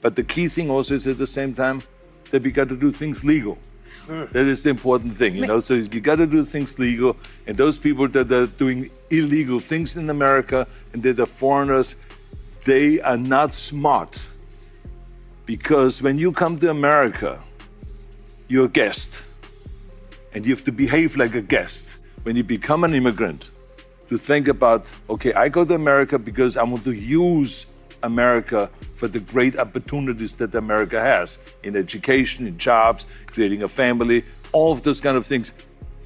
But the key thing also is at the same time that we got to do things legal. That is the important thing, you know. So you got to do things legal, and those people that are doing illegal things in America and that are foreigners, they are not smart. Because when you come to America, you're a guest, and you have to behave like a guest. When you become an immigrant, to think about, okay, I go to America because I want to use America for the great opportunities that America has in education, in jobs, creating a family, all of those kind of things.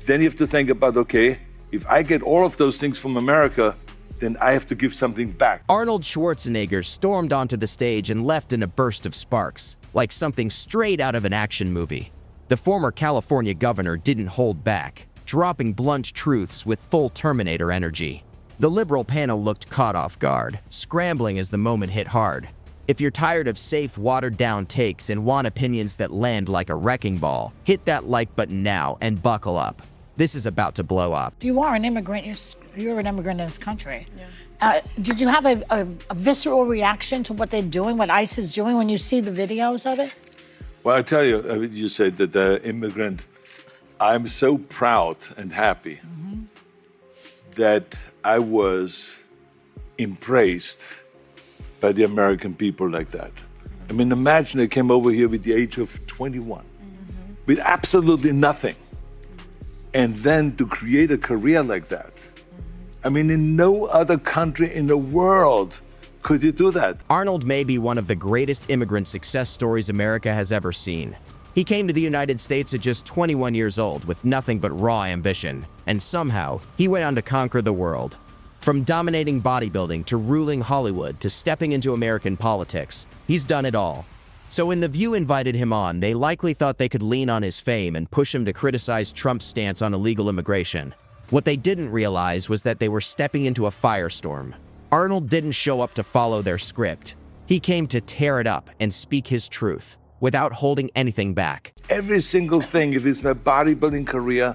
Then you have to think about, okay, if I get all of those things from America, then I have to give something back. Arnold Schwarzenegger stormed onto the stage and left in a burst of sparks, like something straight out of an action movie. The former California governor didn't hold back, dropping blunt truths with full Terminator energy. The liberal panel looked caught off guard, scrambling as the moment hit hard. If you're tired of safe, watered-down takes and want opinions that land like a wrecking ball, hit that like button now and buckle up. This is about to blow up. You are an immigrant. You're an immigrant in this country. Yeah. Did you have a visceral reaction to what they're doing, what ICE is doing, when you see the videos of it? Well, I tell you, you said that the immigrant, I'm so proud and happy that I was embraced by the American people like that. I mean, imagine I came over here with the age of 21, with absolutely nothing. And then to create a career like that. I mean, in no other country in the world could you do that. Arnold may be one of the greatest immigrant success stories America has ever seen. He came to the United States at just 21 years old with nothing but raw ambition, and somehow he went on to conquer the world. From dominating bodybuilding to ruling Hollywood to stepping into American politics, he's done it all. So when The View invited him on, they likely thought they could lean on his fame and push him to criticize Trump's stance on illegal immigration. What they didn't realize was that they were stepping into a firestorm. Arnold didn't show up to follow their script. He came to tear it up and speak his truth, without holding anything back. Every single thing, if it's my bodybuilding career,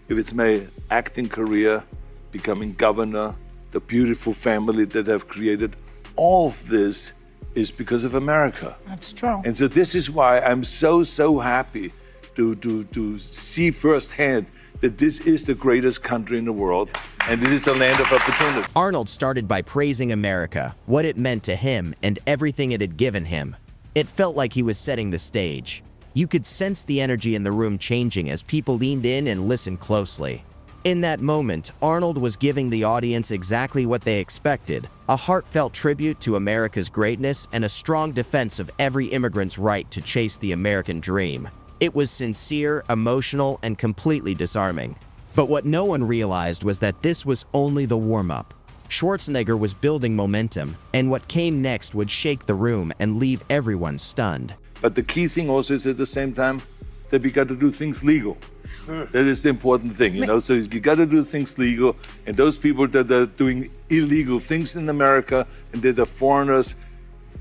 if it's my acting career, becoming governor, the beautiful family that I've created, all of this is because of America. That's true. And so this is why I'm so happy to see firsthand that this is the greatest country in the world, and this is the land of opportunity. Arnold started by praising America, what it meant to him, and everything it had given him. It felt like he was setting the stage. You could sense the energy in the room changing as people leaned in and listened closely. In that moment, Arnold was giving the audience exactly what they expected, a heartfelt tribute to America's greatness and a strong defense of every immigrant's right to chase the American dream. It was sincere, emotional, and completely disarming. But what no one realized was that this was only the warm-up. Schwarzenegger was building momentum, and what came next would shake the room and leave everyone stunned. But the key thing also is at the same time that we got to do things legal. That is the important thing, you know. So you got to do things legal, and those people that are doing illegal things in America and that are foreigners,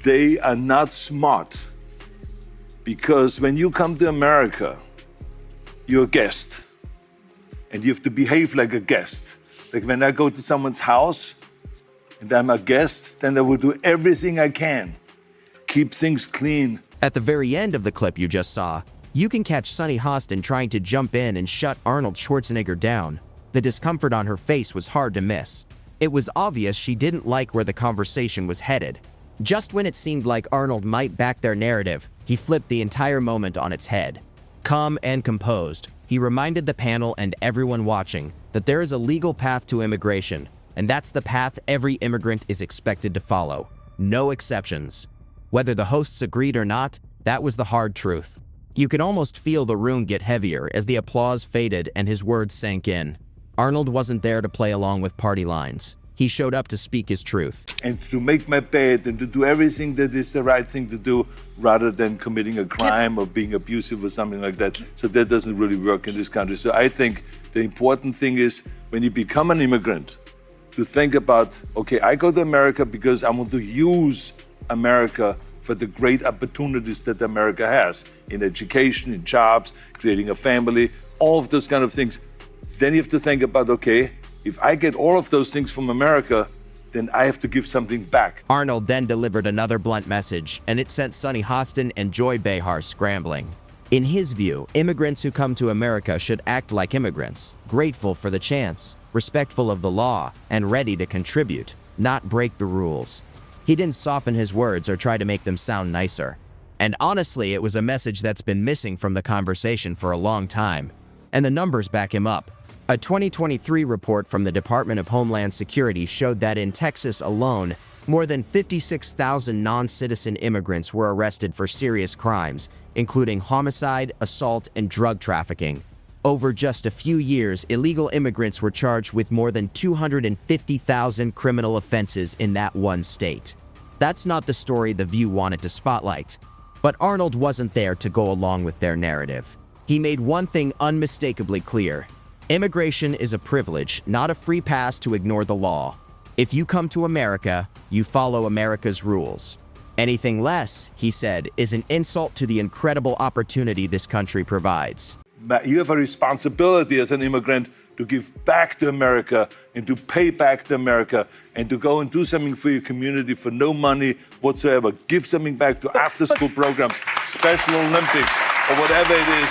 they are not smart. Because when you come to America, you're a guest, and you have to behave like a guest. Like when I go to someone's house and I'm a guest, then I will do everything I can, keep things clean. At the very end of the clip you just saw, you can catch Sunny Hostin trying to jump in and shut Arnold Schwarzenegger down. The discomfort on her face was hard to miss. It was obvious she didn't like where the conversation was headed. Just when it seemed like Arnold might back their narrative, he flipped the entire moment on its head. Calm and composed, he reminded the panel and everyone watching that there is a legal path to immigration, and that's the path every immigrant is expected to follow. No exceptions. Whether the hosts agreed or not, that was the hard truth. You could almost feel the room get heavier as the applause faded and his words sank in. Arnold wasn't there to play along with party lines. He showed up to speak his truth. And to make my bed and to do everything that is the right thing to do rather than committing a crime or being abusive or something like that. So that doesn't really work in this country. So I think the important thing is when you become an immigrant, to think about, okay, I go to America because I want to use America for the great opportunities that America has in education, in jobs, creating a family, all of those kind of things. Then you have to think about, okay, if I get all of those things from America, then I have to give something back. Arnold then delivered another blunt message, and it sent Sunny Hostin and Joy Behar scrambling. In his view, immigrants who come to America should act like immigrants, grateful for the chance, respectful of the law, and ready to contribute, not break the rules. He didn't soften his words or try to make them sound nicer. And honestly, it was a message that's been missing from the conversation for a long time. And the numbers back him up. A 2023 report from the Department of Homeland Security showed that in Texas alone, more than 56,000 non-citizen immigrants were arrested for serious crimes, including homicide, assault, and drug trafficking. Over just a few years, illegal immigrants were charged with more than 250,000 criminal offenses in that one state. That's not the story The View wanted to spotlight. But Arnold wasn't there to go along with their narrative. He made one thing unmistakably clear. Immigration is a privilege, not a free pass to ignore the law. If you come to America, you follow America's rules. Anything less, he said, is an insult to the incredible opportunity this country provides. You have a responsibility as an immigrant to give back to America and to pay back to America and to go and do something for your community for no money whatsoever. Give something back to after-school programs, Special Olympics, or whatever it is.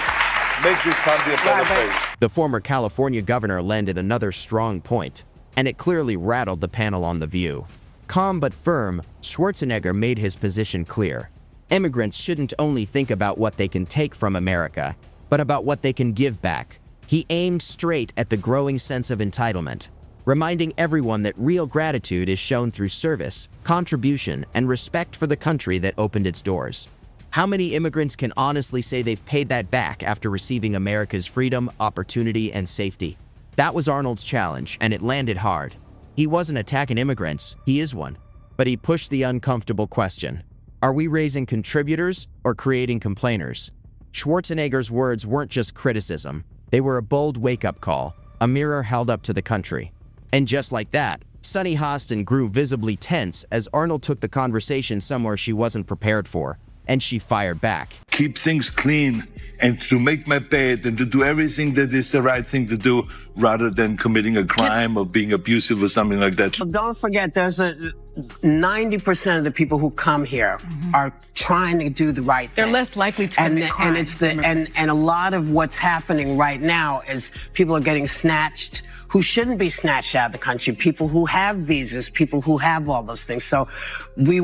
Make this country a better place. The former California governor landed another strong point, and it clearly rattled the panel on The View. Calm but firm, Schwarzenegger made his position clear. Immigrants shouldn't only think about what they can take from America, but about what they can give back. He aimed straight at the growing sense of entitlement, reminding everyone that real gratitude is shown through service, contribution, and respect for the country that opened its doors. How many immigrants can honestly say they've paid that back after receiving America's freedom, opportunity, and safety? That was Arnold's challenge, and it landed hard. He wasn't attacking immigrants, he is one. But he pushed the uncomfortable question. Are we raising contributors or creating complainers? Schwarzenegger's words weren't just criticism. They were a bold wake-up call, a mirror held up to the country. And just like that, Sunny Hostin grew visibly tense as Arnold took the conversation somewhere she wasn't prepared for, and she fired back. Keep things clean and to make my bed and to do everything that is the right thing to do rather than committing a crime or being abusive or something like that. Don't forget, there's 90% of the people who come here are trying to do the right thing. They're less likely to commit crimes. And a lot of what's happening right now is people are getting snatched who shouldn't be snatched out of the country, people who have visas, people who have all those things. So we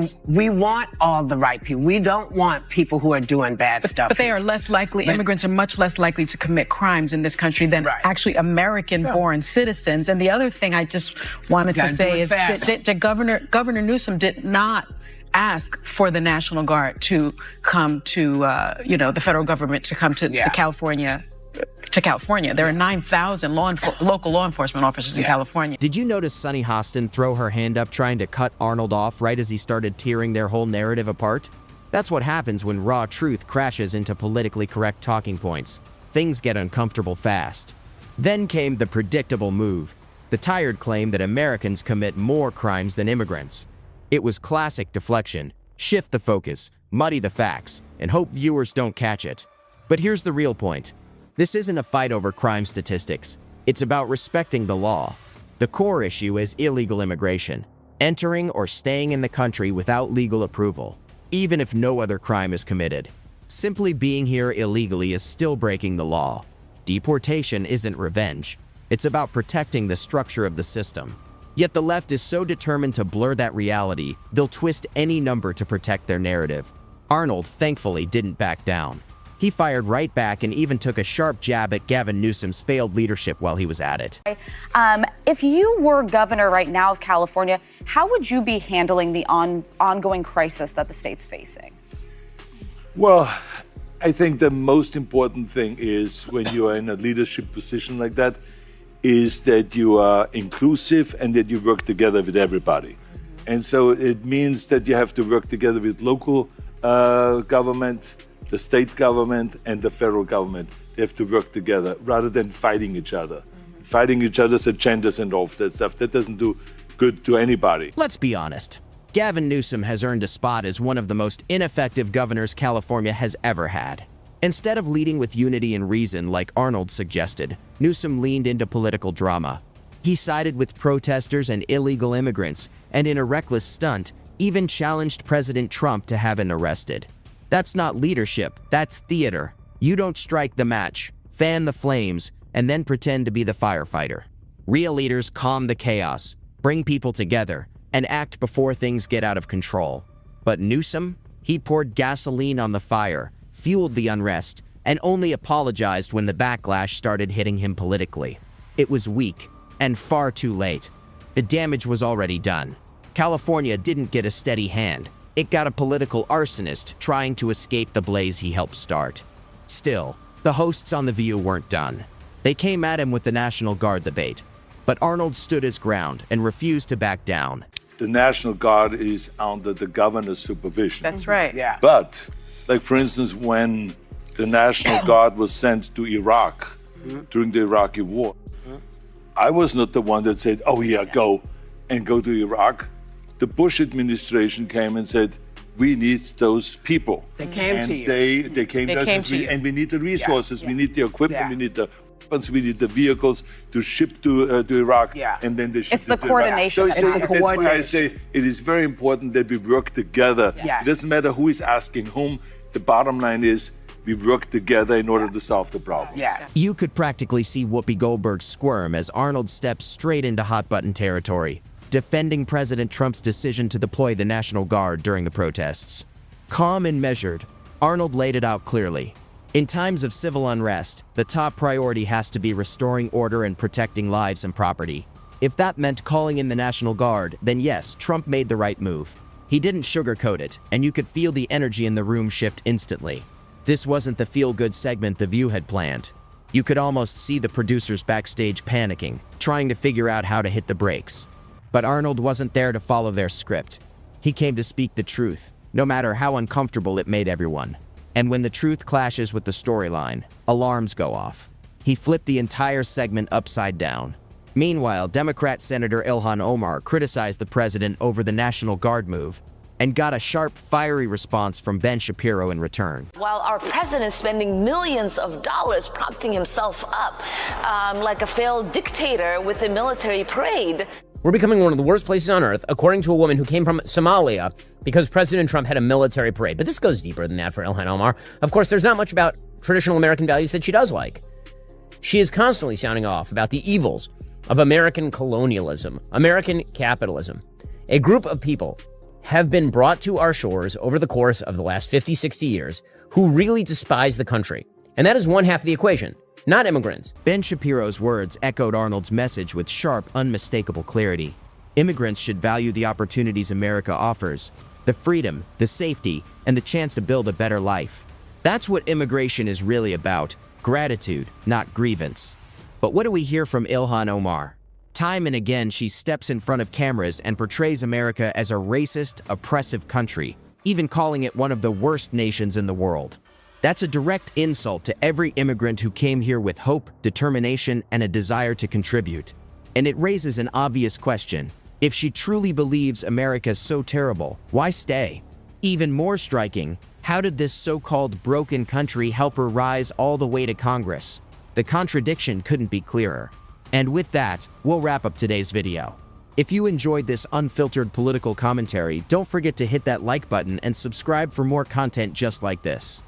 want all the right people. We don't want people who are doing bad stuff. But they are less likely, immigrants are much less likely to commit crimes in this country than actually American-born citizens. And the other thing I just wanted to say is that Governor Newsom did not ask for the National Guard to come to, the federal government to come to California. There are 9,000 local law enforcement officers in California. Did you notice Sunny Hostin throw her hand up trying to cut Arnold off right as he started tearing their whole narrative apart? That's what happens when raw truth crashes into politically correct talking points. Things get uncomfortable fast. Then came the predictable move, the tired claim that Americans commit more crimes than immigrants. It was classic deflection. Shift the focus, muddy the facts, and hope viewers don't catch it. But here's the real point. This isn't a fight over crime statistics. It's about respecting the law. The core issue is illegal immigration, entering or staying in the country without legal approval, even if no other crime is committed. Simply being here illegally is still breaking the law. Deportation isn't revenge. It's about protecting the structure of the system. Yet the left is so determined to blur that reality, they'll twist any number to protect their narrative. Arnold, thankfully, didn't back down. He fired right back and even took a sharp jab at Gavin Newsom's failed leadership while he was at it. If you were governor right now of California, how would you be handling the ongoing crisis that the state's facing? Well, I think the most important thing is when you are in a leadership position like that, is that you are inclusive and that you work together with everybody. And so it means that you have to work together with local government, the state government, and the federal government. They have to work together rather than fighting each other. Fighting each other's agendas and all of that stuff. That doesn't do good to anybody. Let's be honest. Gavin Newsom has earned a spot as one of the most ineffective governors California has ever had. Instead of leading with unity and reason like Arnold suggested, Newsom leaned into political drama. He sided with protesters and illegal immigrants, and in a reckless stunt, even challenged President Trump to have him arrested. That's not leadership, that's theater. You don't strike the match, fan the flames, and then pretend to be the firefighter. Real leaders calm the chaos, bring people together, and act before things get out of control. But Newsom? He poured gasoline on the fire, fueled the unrest, and only apologized when the backlash started hitting him politically. It was weak, and far too late. The damage was already done. California didn't get a steady hand. It got a political arsonist trying to escape the blaze he helped start. Still, the hosts on The View weren't done. They came at him with the National Guard debate, but Arnold stood his ground and refused to back down. The National Guard is under the governor's supervision. That's right. Yeah. But, like for instance, when the National Guard was sent to Iraq during the Iraqi war, I was not the one that said, oh yeah, go to Iraq. The Bush administration came and said, we need those people. They came and to you. They came They to us, came to you. and we need the resources, Yeah. we need the equipment, Yeah. we need the weapons, we need the vehicles to ship to Iraq, Yeah. and then they ship It's the to Iraq. coordination that So matters. that's why I say it is very important that we work together. Yes. It doesn't matter who is asking whom. The bottom line is we work together in order to solve the problem. Yeah. You could practically see Whoopi Goldberg squirm as Arnold steps straight into hot-button territory, defending President Trump's decision to deploy the National Guard during the protests. Calm and measured, Arnold laid it out clearly. In times of civil unrest, the top priority has to be restoring order and protecting lives and property. If that meant calling in the National Guard, then yes, Trump made the right move. He didn't sugarcoat it, and you could feel the energy in the room shift instantly. This wasn't the feel-good segment The View had planned. You could almost see the producers backstage panicking, trying to figure out how to hit the brakes. But Arnold wasn't there to follow their script. He came to speak the truth, no matter how uncomfortable it made everyone. And when the truth clashes with the storyline, alarms go off. He flipped the entire segment upside down. Meanwhile, Democrat Senator Ilhan Omar criticized the president over the National Guard move and got a sharp, fiery response from Ben Shapiro in return. While our president is spending millions of dollars propping himself up like a failed dictator with a military parade. We're becoming one of the worst places on earth, according to a woman who came from Somalia, because President Trump had a military parade. But this goes deeper than that for Ilhan Omar. Of course, there's not much about traditional American values that she does like. She is constantly sounding off about the evils of American colonialism, American capitalism. A group of people have been brought to our shores over the course of the last 50, 60 years who really despise the country. And that is one half of the equation, not immigrants. Ben Shapiro's words echoed Arnold's message with sharp, unmistakable clarity. Immigrants should value the opportunities America offers, the freedom, the safety, and the chance to build a better life. That's what immigration is really about, gratitude, not grievance. But what do we hear from Ilhan Omar? Time and again, she steps in front of cameras and portrays America as a racist, oppressive country, even calling it one of the worst nations in the world. That's a direct insult to every immigrant who came here with hope, determination, and a desire to contribute. And it raises an obvious question. If she truly believes America's so terrible, why stay? Even more striking, how did this so-called broken country help her rise all the way to Congress? The contradiction couldn't be clearer. And with that, we'll wrap up today's video. If you enjoyed this unfiltered political commentary, don't forget to hit that like button and subscribe for more content just like this.